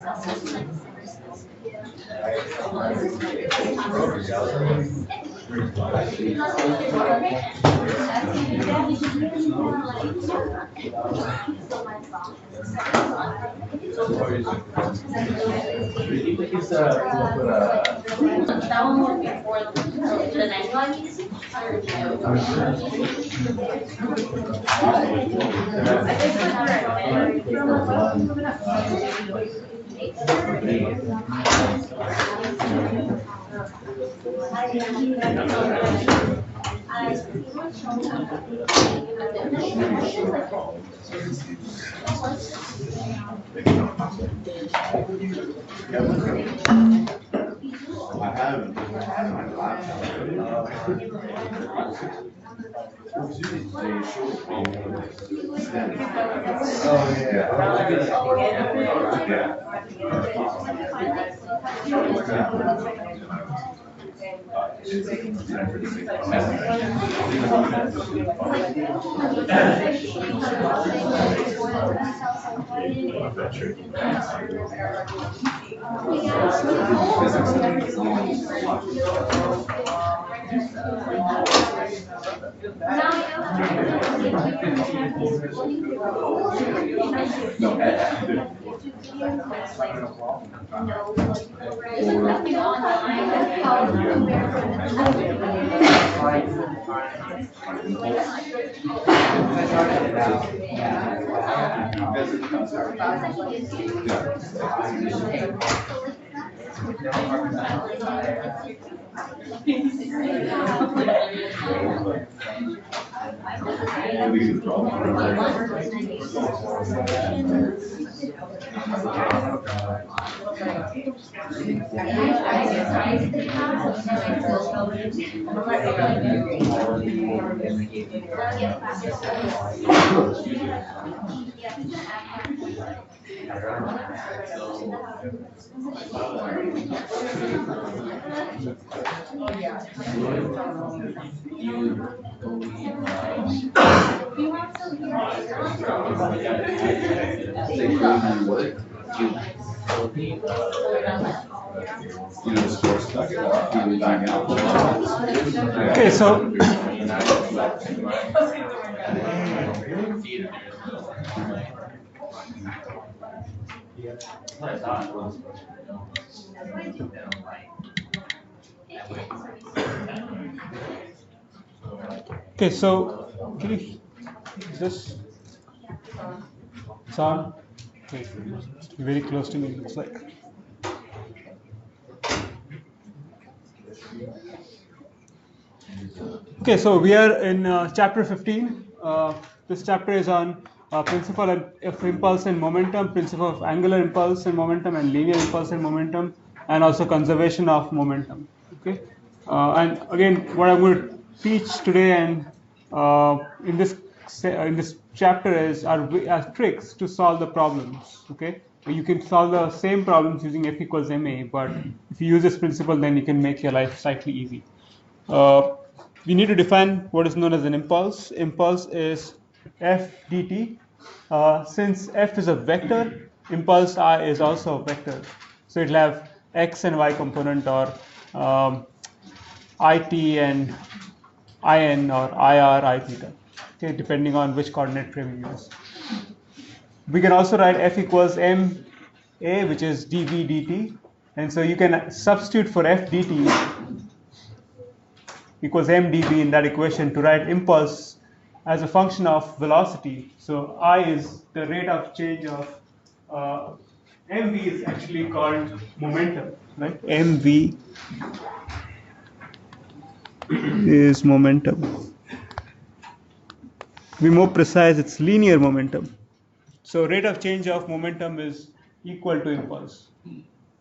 That one was before the next one. Okay, so can you this sound? Okay, it's very close to me. Looks like. Okay, so we are in chapter 15. This chapter is on principle of impulse and momentum, principle of angular impulse and momentum, and linear impulse and momentum, and also conservation of momentum. Okay, and again, what I'm going to teach today and in this chapter is are tricks to solve the problems. Okay, you can solve the same problems using F equals ma, but if you use this principle, then you can make your life slightly easy. We need to define what is known as an impulse. Impulse is f dt. Since f is a vector, impulse I is also a vector. So it'll have x and y component, or it and in, or ir, I theta, okay, depending on which coordinate frame you use. We can also write f equals ma, which is dv dt. And so you can substitute for f dt equals mdv in that equation to write impulse as a function of velocity. So I is the rate of change of mv is actually called momentum, right? Mv is momentum. To be more precise, it's linear momentum. So rate of change of momentum is equal to impulse.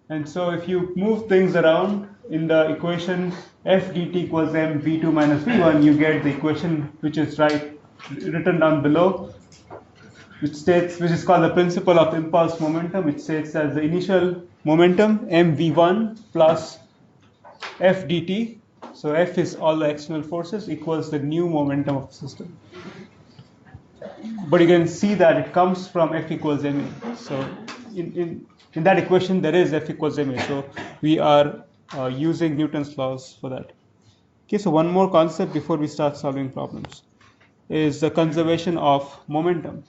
And so if you move things around in the equation f dt equals m v2 minus v1, you get the equation which is written down below, which is called the principle of impulse momentum, which states as the initial momentum mv1 plus f dt. So f is all the external forces equals the new momentum of the system. But you can see that it comes from f equals ma. So in in that equation there is F equals ma. So we are using Newton's laws for that. Okay, so one more concept before we start solving problems is the conservation of momentum.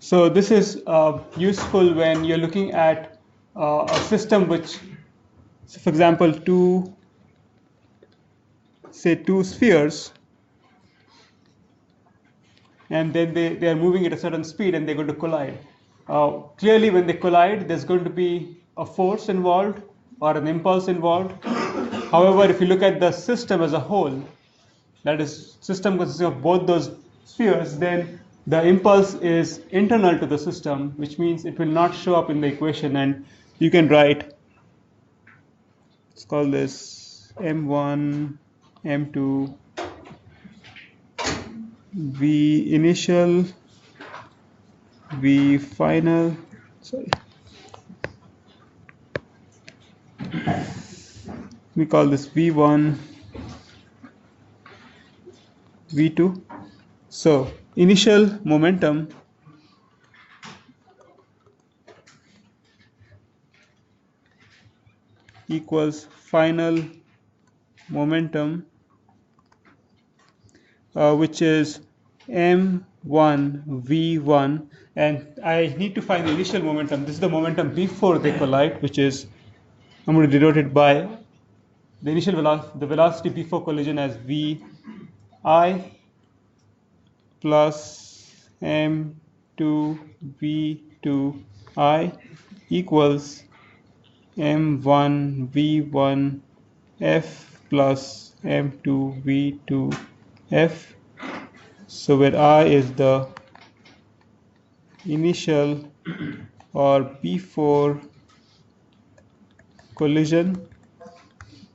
So this is useful when you're looking at a system which, so for example, two spheres, and then they are moving at a certain speed and they're going to collide. Clearly, when they collide, there's going to be a force involved or an impulse involved. However, if you look at the system as a whole, that is, system consisting of both those spheres, then the impulse is internal to the system, which means it will not show up in the equation, and you can write, let's call this m1, m2, v initial, v final, sorry, we call this v1, v2. So initial momentum equals final momentum, which is m1 v1, and I need to find the initial momentum. This is the momentum before they collide, which is, I'm going to denote it by the initial velocity, the velocity before collision, as vi plus m2 v2I equals m1 v1 f plus m2 v2 f. So where I is the initial or before collision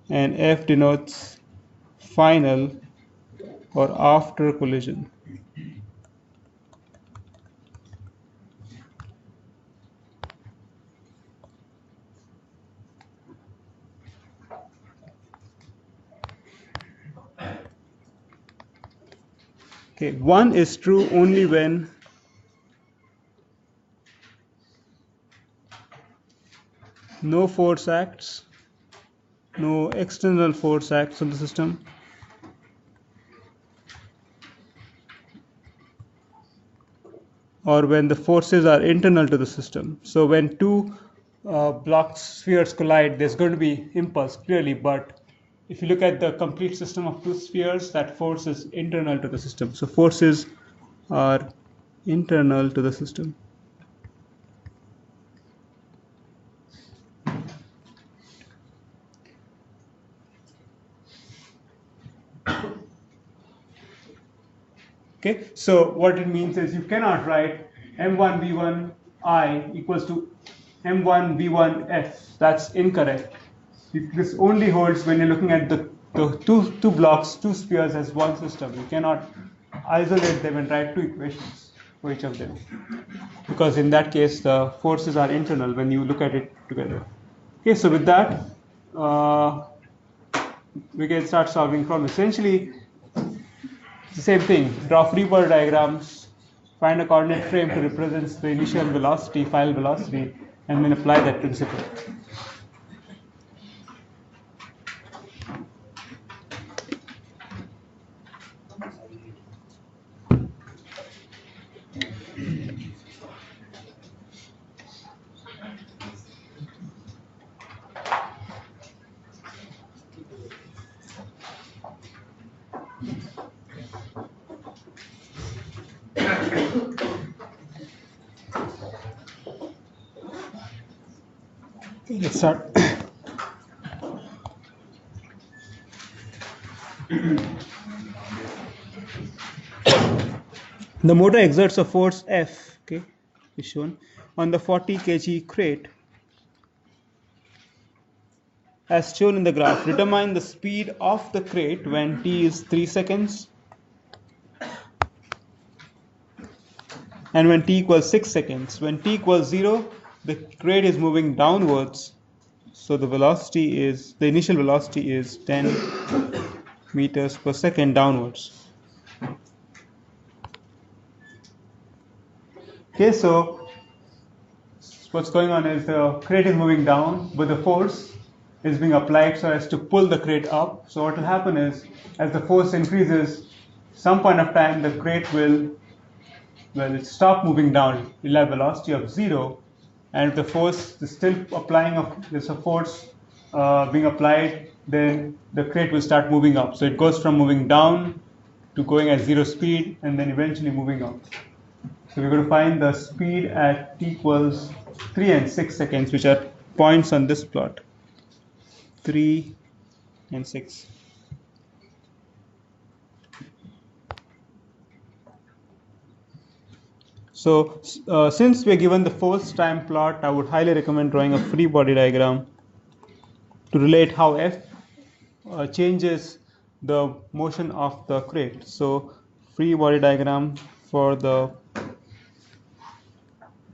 and f denotes final or after collision. Okay, one is true only when no force acts, no external force acts on the system, or when the forces are internal to the system. So when two spheres collide, there's going to be impulse, clearly, but if you look at the complete system of two spheres, that force is internal to the system. So forces are internal to the system. Okay, so what it means is you cannot write m1 v1 I equals to m1 v1 f. That's incorrect. This only holds when you're looking at the two blocks, two spheres as one system. You cannot isolate them and write two equations for each of them, because in that case the forces are internal when you look at it together. Okay, so with that we can start solving problems. Essentially it's the same thing. Draw free body diagrams, find a coordinate frame to represent the initial velocity, final velocity, and then apply that principle. Let's start. The motor exerts a force F, okay, is shown on the 40 kg crate as shown in the graph. Determine the speed of the crate when t is 3 seconds and when t equals 6 seconds. When t equals 0, the crate is moving downwards, so the initial velocity is 10 meters per second downwards. Okay, so what's going on is the crate is moving down, but the force is being applied so as to pull the crate up. So what will happen is, as the force increases, some point of time the crate will stop moving down. It'll have velocity of 0, and if the force is still there's a force being applied, then the crate will start moving up. So it goes from moving down to going at 0 speed, and then eventually moving up. So we're going to find the speed at t equals 3 and 6 seconds, which are points on this plot. 3 and 6. So since we're given the force time plot, I would highly recommend drawing a free body diagram to relate how F changes the motion of the crate. So free body diagram for the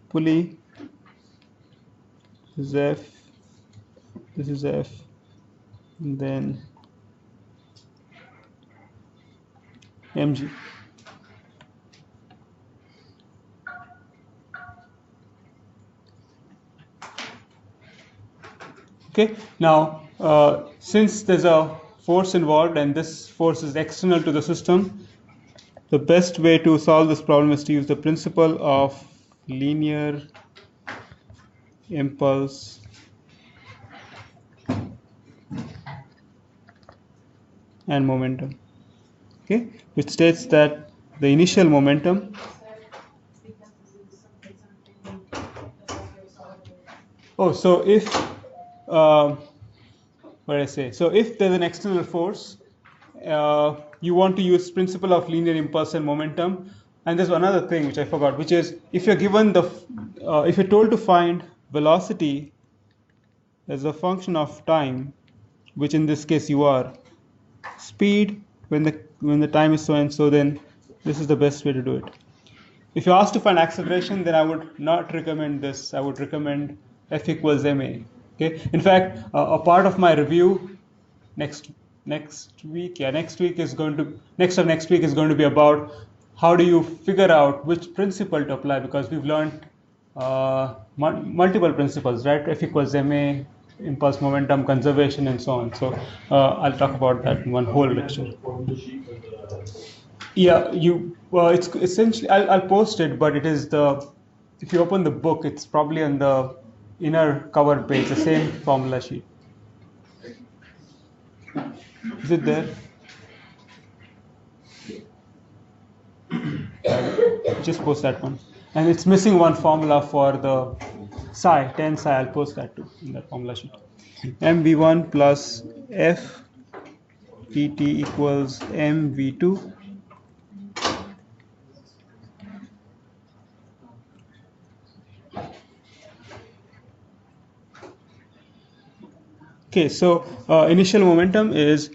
pulley. This is F, this is F, and then mg. Okay, now since there's a force involved and this force is external to the system, the best way to solve this problem is to use the principle of linear impulse and momentum, okay, which states that the initial momentum so if what did I say? So if there's an external force, you want to use principle of linear impulse and momentum. And there's another thing which I forgot, which is if you're given if you're told to find velocity as a function of time, which in this case you are, speed when the time is so and so, then this is the best way to do it. If you're asked to find acceleration, then I would not recommend this. I would recommend F equals ma. Okay. In fact, a part of my review next week is going to be about how do you figure out which principle to apply, because we've learned multiple principles, right? F equals ma, impulse, momentum, conservation, and so on. So I'll talk about that in one whole lecture. Yeah, it's essentially, I'll post it, but it is if you open the book, it's probably on the inner cover page, the same formula sheet. Is it there? Just post that one. And it's missing one formula for the psi, 10 psi. I'll post that too in that formula sheet. mv1 plus f dt equals mv2 . Okay, so initial momentum is,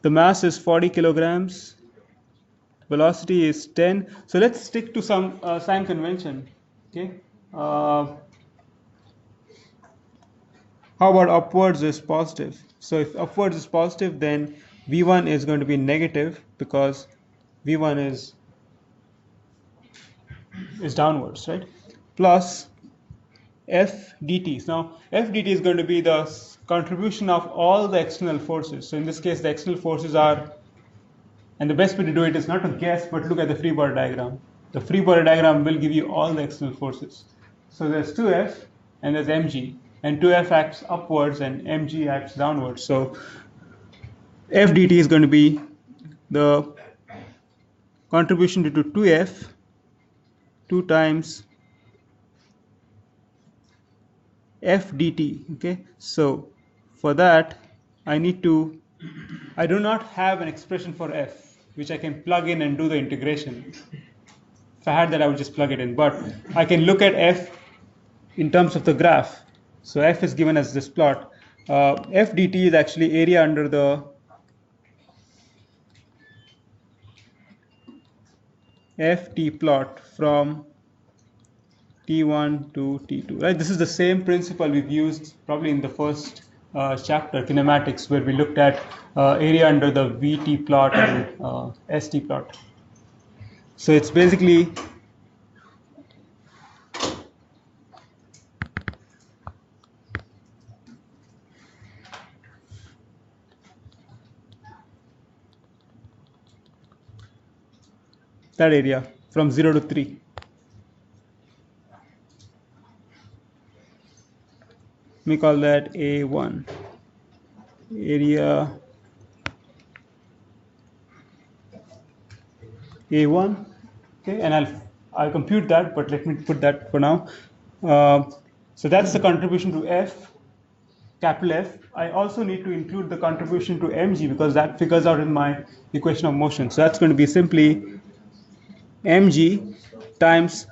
the mass is 40 kilograms, velocity is 10. So let's stick to some sign convention. Okay, how about upwards is positive? So if upwards is positive, then v1 is going to be negative, because v1 is downwards, right? Plus f dt. Now f dt is going to be the contribution of all the external forces. So in this case, the external forces are, and the best way to do it is not to guess, but look at the free body diagram. The free body diagram will give you all the external forces. So there's 2f and there's mg, and 2f acts upwards and mg acts downwards. So f dt is going to be the contribution due to 2f 2 times f dt. Okay, so for that I do not have an expression for f which I can plug in and do the integration. If I had that, I would just plug it in, but I can look at f in terms of the graph. So f is given as this plot. F dt is actually area under the ft plot from T1 to T2, right? This is the same principle we've used probably in the first chapter, kinematics, where we looked at area under the VT plot and ST plot. So it's basically that area from 0 to 3. Let me call that A1. Area A1. Okay, and I'll compute that, but let me put that for now. So that's the contribution to F, capital F. I also need to include the contribution to mg because that figures out in my equation of motion. So that's going to be simply mg times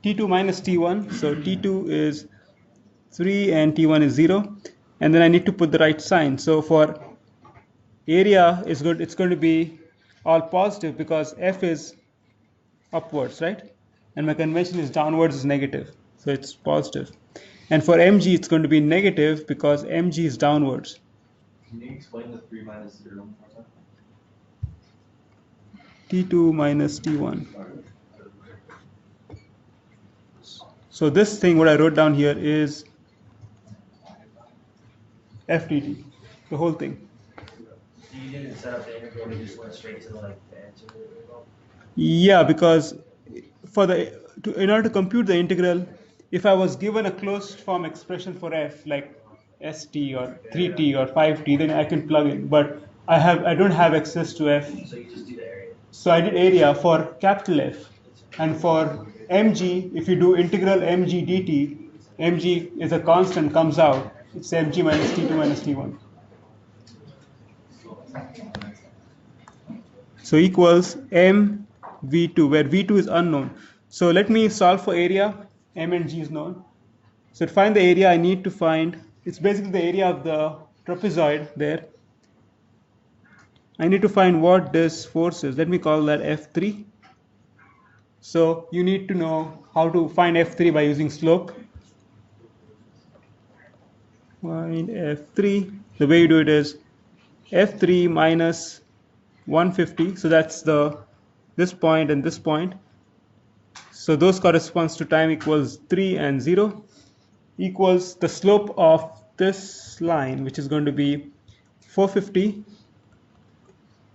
T2 minus T1. So T2 is 3 and T1 is 0. And then I need to put the right sign. So for area is good, it's going to be all positive because F is upwards, right? And my convention is downwards is negative. So it's positive. And for mg, it's going to be negative because mg is downwards. Can you explain the 3 minus 0? T2 minus T1. So this thing, what I wrote down here is FTT, the whole thing. You didn't set up the integral, you just went straight to the answer. Yeah, because in order to compute the integral, if I was given a closed form expression for f like st or 3t or 5t, then I can plug in. But I don't have access to f. So you just do the area. So I did area for capital F, and for mg, if you do integral mg dt, mg is a constant, comes out. It's mg minus t2 minus t1. So equals m v2, where v2 is unknown. So let me solve for area. M and g is known. So to find the area, I need to find, it's basically the area of the trapezoid there. I need to find what this force is. Let me call that F3. So you need to know how to find F3 by using slope. Find F3. The way you do it is F3 minus 150. So that's this point and this point. So those corresponds to time equals 3 and 0 equals the slope of this line, which is going to be 450,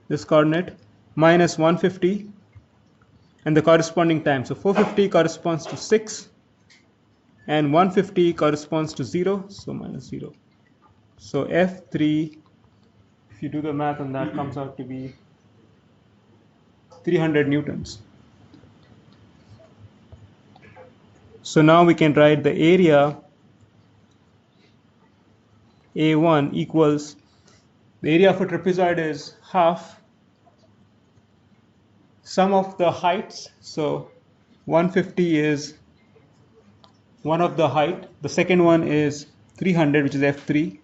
this coordinate, minus 150 and the corresponding time. So 450 corresponds to 6 and 150 corresponds to 0, so minus 0. So F3, if you do the math on that, comes out to be 300 newtons. So now we can write the area A1 equals, the area of a trapezoid is half sum of the heights. So 150 is one of the height, the second one is 300, which is F3,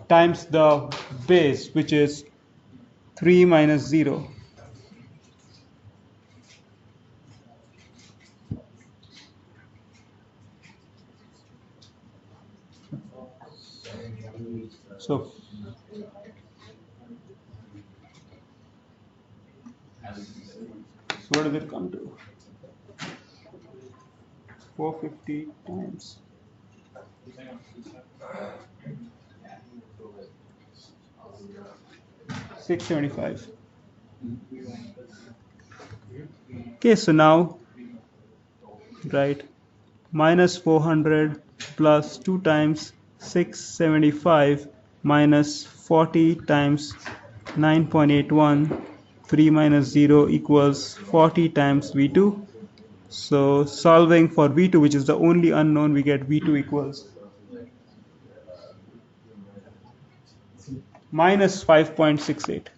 times the base, which is 3 minus 0. So what does it come to? 450 times 675. Okay, so now right, minus 400 plus 2 times 675 minus 40 times 9.81, 3 minus 0 equals 40 times V2. So solving for V2, which is the only unknown, we get V2 equals minus 5.68.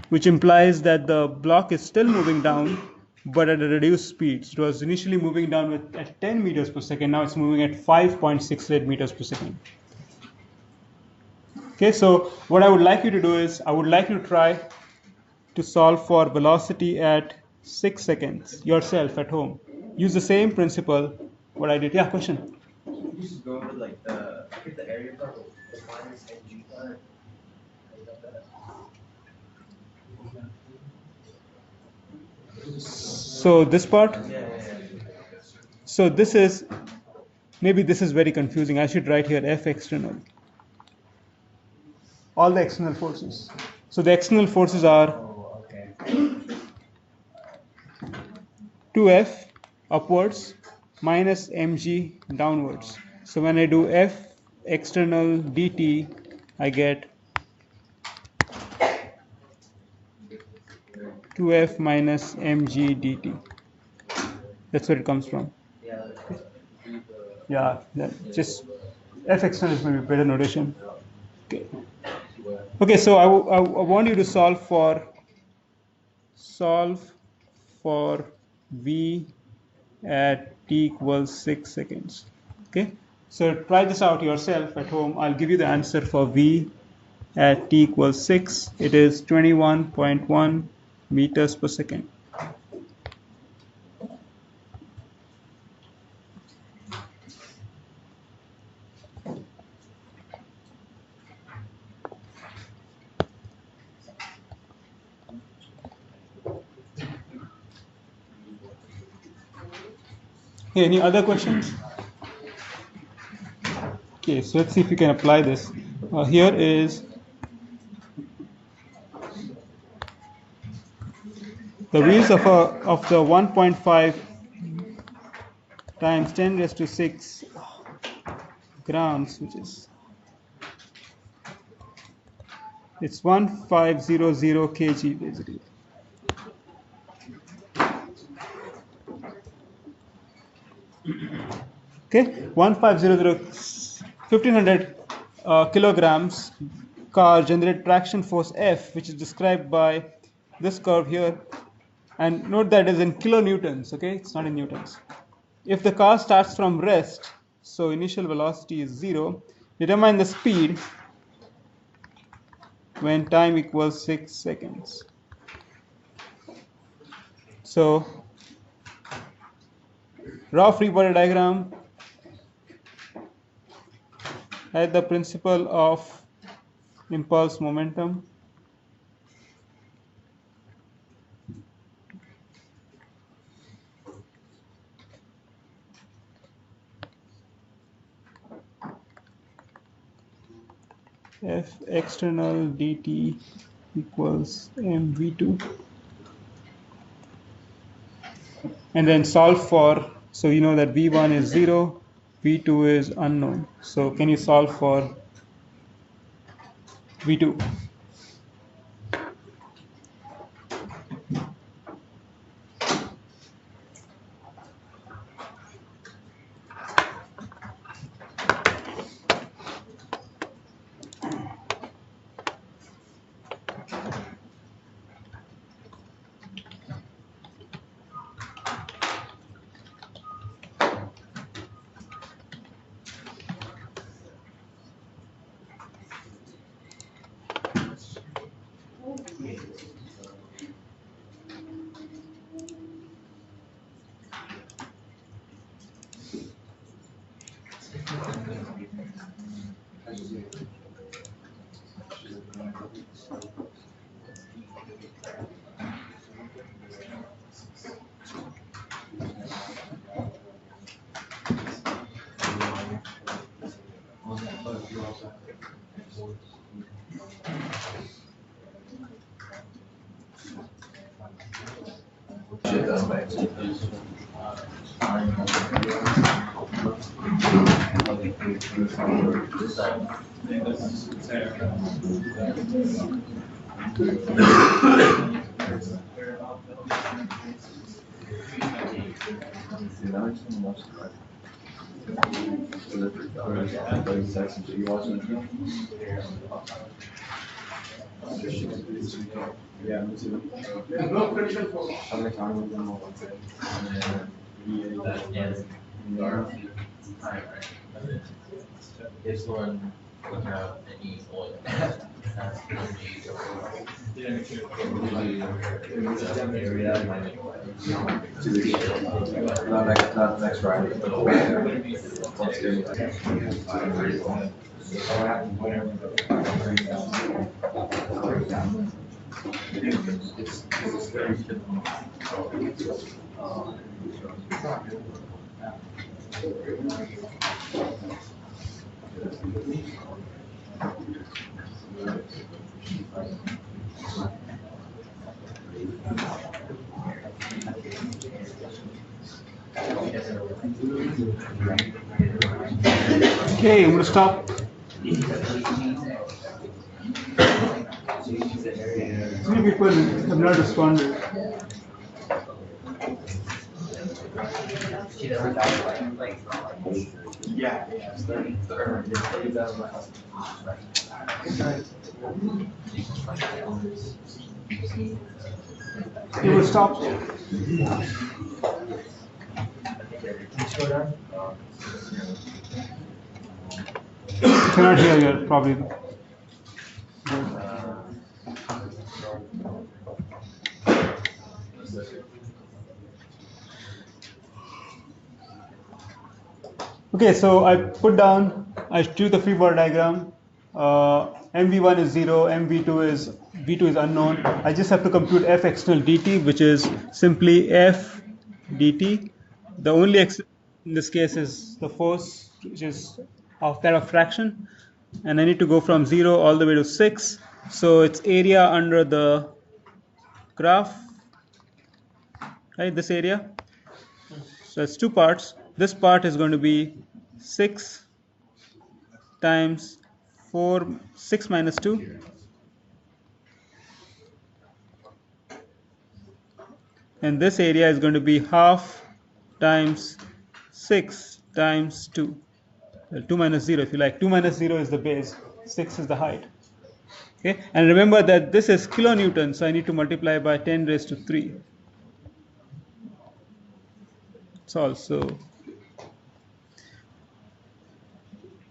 Which implies that the block is still moving down, but at a reduced speed. So it was initially moving down at 10 meters per second. Now it's moving at 5.68 meters per second. Okay, so what I would like you to do is, I would like you to try to solve for velocity at 6 seconds yourself at home. Use the same principle what I did. Yeah, question. You just go over like I get the area part, but the minus mg part. How you got that? So this part, Yeah. so this is, maybe this is very confusing. I should write here F external. All the external forces. So the external forces are Oh, okay. 2F upwards minus mg downwards. So when I do F external dt, I get 2F minus mg dt. That's where it comes from. Yeah. Yeah, just F external is maybe better notation. Okay. Okay, so I want you to solve for V at t equals 6 seconds. Okay, so try this out yourself at home. I'll give you the answer for V at t equals 6. It is 21.1 meters per second. Okay, any other questions? Okay, so let's see if we can apply this. Here is the wheels of the 1.5 times 10 raised to 6 grams, which is, it's 1500 kg basically. Okay, 1500 kilograms car generate traction force F, which is described by this curve here. And note that it is in kilonewtons, okay? It's not in newtons. If the car starts from rest, so initial velocity is 0, determine the speed when time equals 6 seconds. So, raw free body diagram had the principle of impulse momentum. F external dt equals mv2, and then solve for, so you know that v1 is 0, v2 is unknown. So can you solve for v2? Yeah, me too. How many times was them all Yes. Alright. This one Next Friday. Okay, I'm going to stop. Three people have not responded. You will stop. Cannot hear you probably. Okay, so I drew the free body diagram. MV1 is 0, V2 is unknown. I just have to compute F external dt, which is simply F dt. The only exception in this case is the force, which is of that of fraction. And I need to go from 0 all the way to 6. So it's area under the graph, right? This area. So it's two parts. This part is going to be 6 times 6 minus 2, and this area is going to be half times 6 times 2. Well, 2 minus 0 if you like. 2 minus 0 is the base, 6 is the height. Okay, and remember that this is kilonewton, so I need to multiply by 10 raised to 3. It's also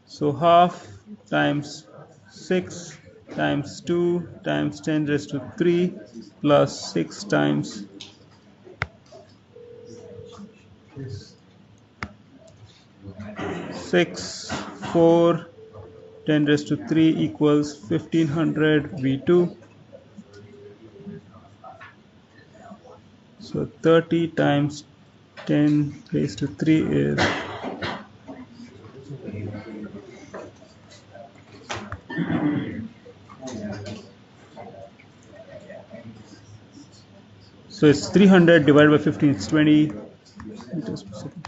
so half times 6 times 2 times 10 raised to 3 plus 6 times 6, 4, 10 raised to 3 equals 1500 V2. So 30 times 10 raised to 3 is so it's 300 divided by 15, it's 20 meters per second.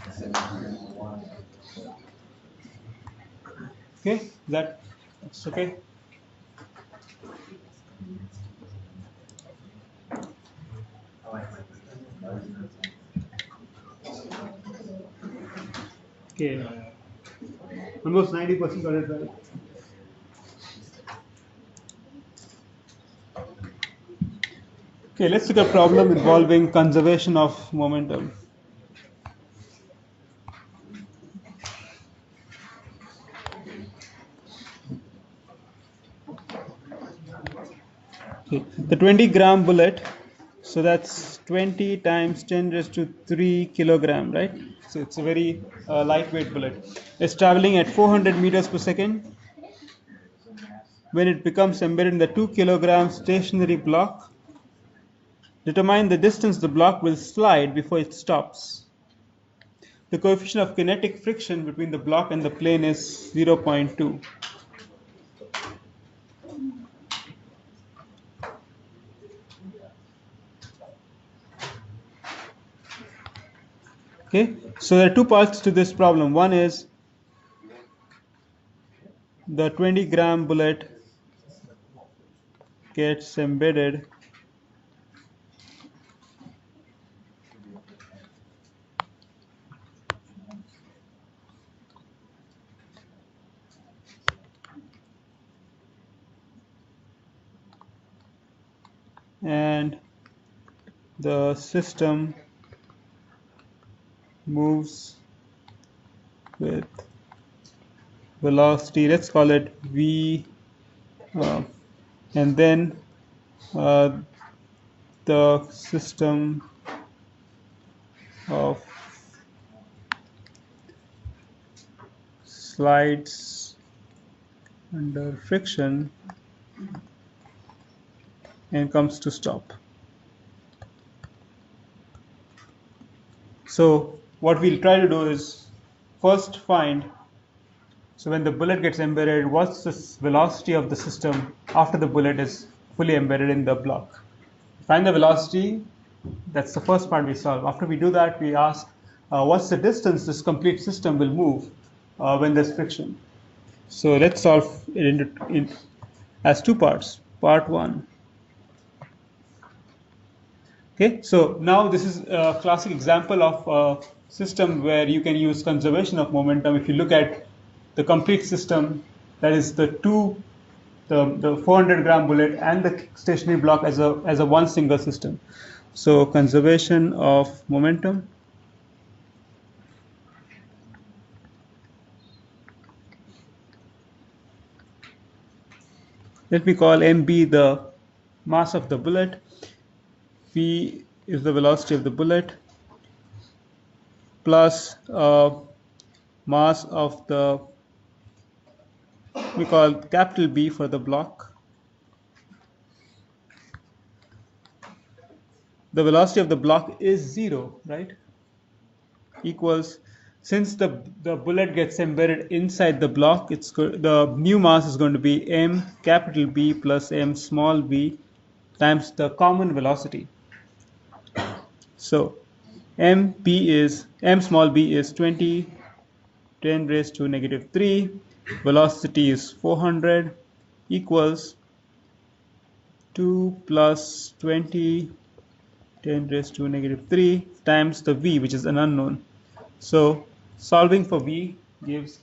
Okay, that's okay. Okay, almost 90% got it right. Okay, let's look at a problem involving conservation of momentum. Okay, the 20-gram bullet, so that's 20 times 10 raised to 3 kilogram, right? So it's a very lightweight bullet. It's traveling at 400 meters per second. When it becomes embedded in the 2 kilogram stationary block, determine the distance the block will slide before it stops. The coefficient of kinetic friction between the block and the plane is 0.2. Okay, so there are two parts to this problem. One is the 20-gram bullet gets embedded and the system moves with velocity, let's call it v, and then the system of slides under friction and comes to stop. So what we'll try to do is first find, so when the bullet gets embedded, what's the velocity of the system after the bullet is fully embedded in the block. Find the velocity, that's the first part we solve. After we do that, we ask what's the distance this complete system will move when there's friction. So let's solve it as two parts. Part 1. Okay, so now this is a classic example of a system where you can use conservation of momentum. If you look at the complete system, that is the 400-gram bullet and the stationary block as a one single system. So conservation of momentum. Let me call mb the mass of the bullet. V is the velocity of the bullet plus mass of the, we call capital B for the block. The velocity of the block is 0, right? Equals, since the bullet gets embedded inside the block, the new mass is going to be m capital B plus m small b times the common velocity. So m small b is 20 10 raised to negative 3, velocity is 400, equals 2 plus 20 10 raised to negative 3 times the v, which is an unknown. So solving for v gives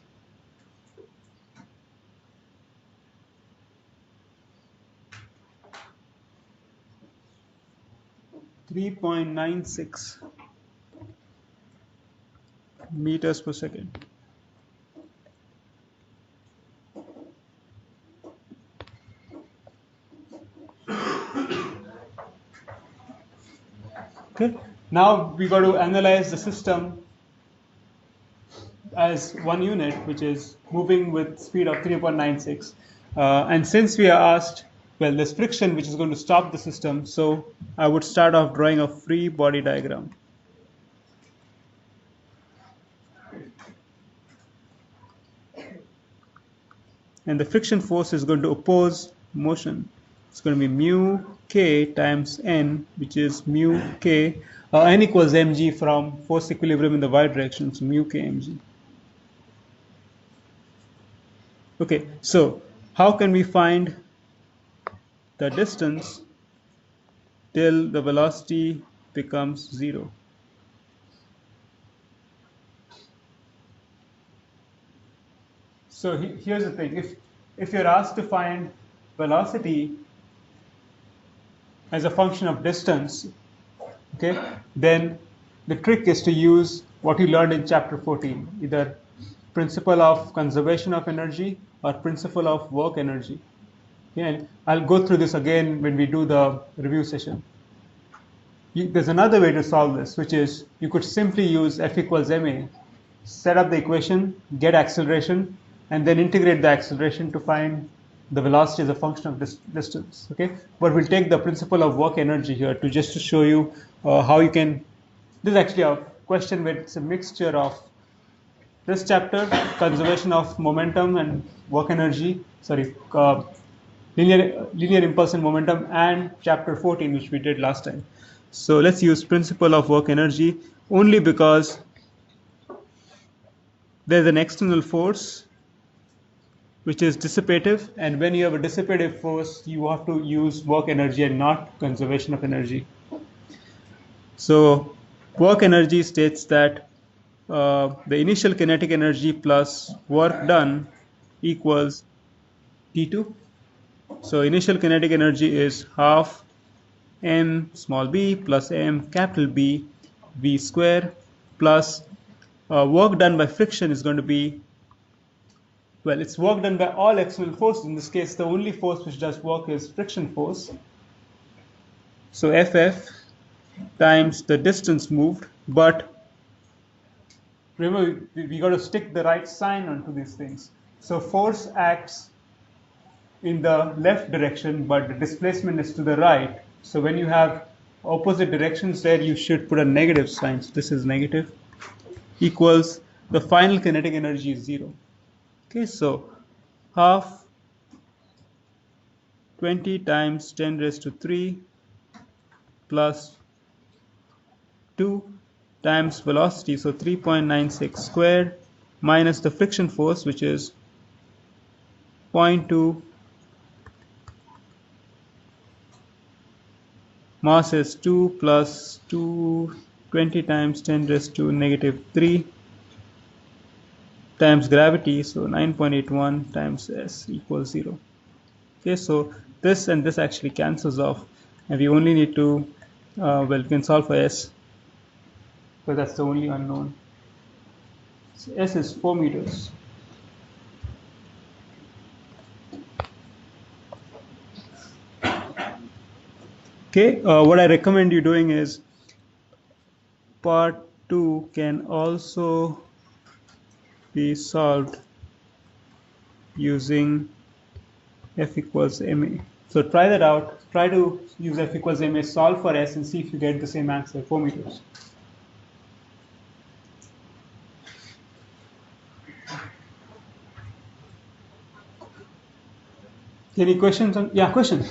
3.96 meters per second. Okay, now we got to analyze the system as one unit, which is moving with speed of 3.96. And since we are asked, well, there's friction which is going to stop the system, so I would start off drawing a free body diagram. And the friction force is going to oppose motion. It's going to be mu k times n, which is mu k. N equals mg from force equilibrium in the y direction, so mu k mg. Okay, so how can we find the distance till the velocity becomes 0? So here's the thing, if you're asked to find velocity as a function of distance, okay, then the trick is to use what you learned in chapter 14, either principle of conservation of energy or principle of work energy. Okay, and I'll go through this again when we do the review session. There's another way to solve this, which is you could simply use F equals ma, set up the equation, get acceleration, and then integrate the acceleration to find the velocity as a function of distance. Okay, but we'll take the principle of work energy here just to show you how you can. This is actually a question where it's a mixture of this chapter, conservation of momentum and work energy. Sorry, linear impulse and momentum, and chapter 14, which we did last time. So let's use principle of work energy only because there's an external force which is dissipative, and when you have a dissipative force, you have to use work energy and not conservation of energy. So work energy states that the initial kinetic energy plus work done equals T2. So initial kinetic energy is half m small b plus m capital B v square plus work done by friction is going to be Well, it's work done by all external forces. In this case, the only force which does work is friction force. So Ff times the distance moved, but remember we got to stick the right sign onto these things. So force acts in the left direction, but the displacement is to the right. So when you have opposite directions there, you should put a negative sign. So this is negative, equals the final kinetic energy is 0. Okay, so half 20 times 10 raised to 3 plus 2 times velocity, so 3.96 squared, minus the friction force, which is 0.2, mass is 2 plus 2, 20 times 10 raised to negative 3 times gravity, so 9.81 times s equals 0. Okay, so this and this actually cancels off, and we only need to, well, we can solve for s, because that's the only unknown. So s is 4 meters. Okay, what I recommend you doing is part 2 can also be solved using f equals ma. So try that out. Try to use f equals ma, solve for s, and see if you get the same answer, 4 meters. Any questions on? Yeah, question.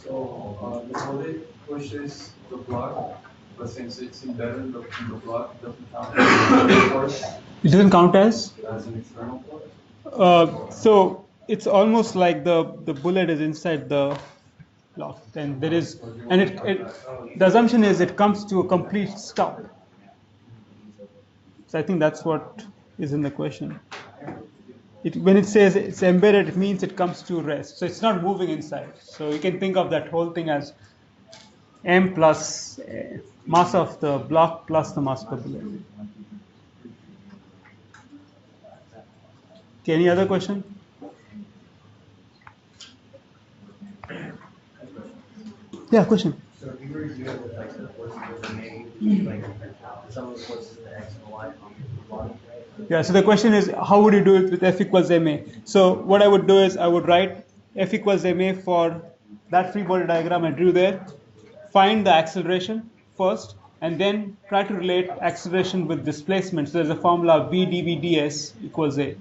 So the solid pushes the block, but since it's embedded in the block, it doesn't count as force It doesn't count as? as an external force. So it's almost like the bullet is inside the block, and there is, and the assumption is it comes to a complete stop. So I think that's what is in the question. When it says it's embedded, it means it comes to rest. So it's not moving inside. So you can think of that whole thing as m plus mass of the block plus the mass of the bullet. Okay, any other question? Yeah, question. So if you were to do it with like the forces of the main, like some of the forces in the x and the y on the body, right? Yeah, so the question is, how would you do it with f equals ma? So what I would do is I would write f equals ma for that free body diagram I drew there, find the acceleration first, and then try to relate acceleration with displacement. So there's a formula v dv ds equals a.